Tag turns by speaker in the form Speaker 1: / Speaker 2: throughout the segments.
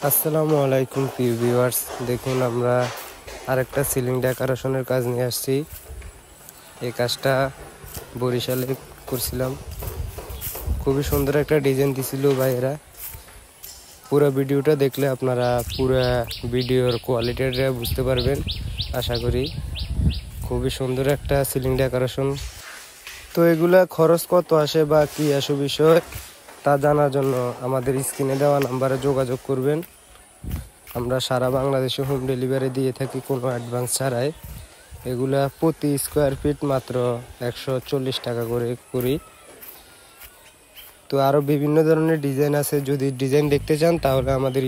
Speaker 1: আসসালামু আলাইকুম প্রিয় ভিউয়ার্স, দেখুন আমরা আরেকটা সিলিং ডেকোরেশনের কাজ নিয়ে আসছি। এই কাজটা বরিশালে করছিলাম। খুবই সুন্দর একটা ডিজাইন দিছিল ভাইয়েরা। পুরো ভিডিওটা দেখলে আপনারা পুরো ভিডিওর কোয়ালিটিটা বুঝতে পারবেন আশা করি। খুবই সুন্দর একটা সিলিং ডেকোরেশন। তো এগুলা খরচ কত আসে বা কি আসে বিষয় তা জানার জন্য আমাদের স্ক্রিনে দেওয়া নাম্বারে যোগাযোগ করবেন। আমরা সারা বাংলাদেশে হোম ডেলিভারি দিয়ে থাকি কোনো অ্যাডভান্স ছাড়াই। এগুলা প্রতি স্কোয়ার ফিট মাত্র 140 টাকা করে করি। তো আরও বিভিন্ন ধরনের ডিজাইন আছে, যদি ডিজাইন দেখতে চান তাহলে আমাদের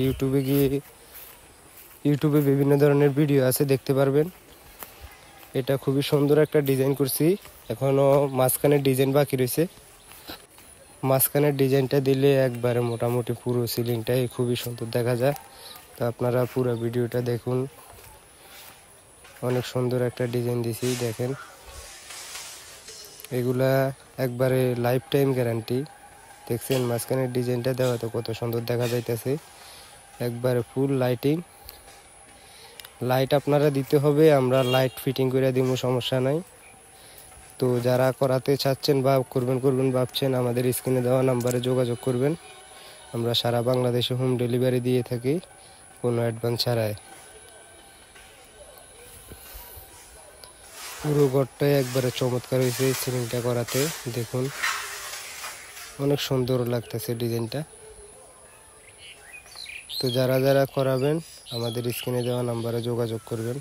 Speaker 1: ইউটিউবে বিভিন্ন ধরনের ভিডিও আছে, দেখতে পারবেন। এটা খুবই সুন্দর একটা ডিজাইন করছি, এখনও মাঝখানের ডিজাইন বাকি রয়েছে। মাঝখানের ডিজাইনটা দিলে একবারে মোটামুটি পুরো সিলিংটাই খুবই সুন্দর দেখা যায়। তো আপনারা পুরো ভিডিওটা দেখুন, অনেক সুন্দর একটা ডিজাইন দিছি দেখেন। এগুলা একবারে লাইফ টাইম গ্যারান্টি। দেখছেন মাঝখানের ডিজাইনটা দেওয়া তো কত সুন্দর দেখা যাইতেছে, একবারে ফুল লাইটিং। লাইট আপনারা দিতে হবে, আমরা লাইট ফিটিং করে দিব, সমস্যা নাই। তো যারা করাতে চাচ্ছেন বা করবেন ভাবছেন আমাদের স্ক্রিনে দেওয়া নাম্বারে যোগাযোগ করবেন। আমরা সারা বাংলাদেশে হোম ডেলিভারি দিয়ে থাকি কোনো অ্যাডভান্স ছাড়াই। পুরো ঘরটাই একবারে চমৎকার হয়েছে সিলিংটা করাতে, দেখুন অনেক সুন্দর লাগতেছে ডিজাইনটা। তো যারা যারা করাবেন আমাদের স্ক্রিনে দেওয়া নাম্বারে যোগাযোগ করবেন।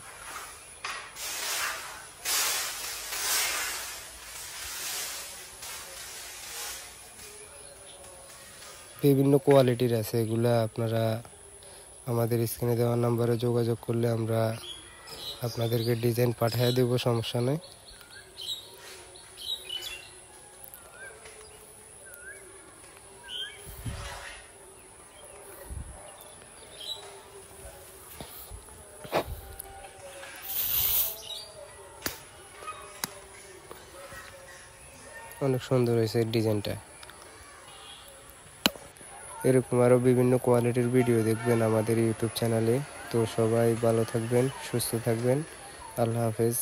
Speaker 1: বিভিন্ন কোয়ালিটির আছে, এগুলা আপনারা আমাদের স্ক্রিনে দেওয়া নাম্বারে যোগাযোগ করলে আমরা আপনাদেরকে ডিজাইন পাঠিয়ে দেব, সমস্যা নেই। অনেক সুন্দর হয়েছে ডিজাইনটা। এরকম আরও বিভিন্ন কোয়ালিটির ভিডিও দেখবেন আমাদের ইউটিউব চ্যানেলে। তো সবাই ভালো থাকবেন, সুস্থ থাকবেন। আল্লাহ হাফেজ।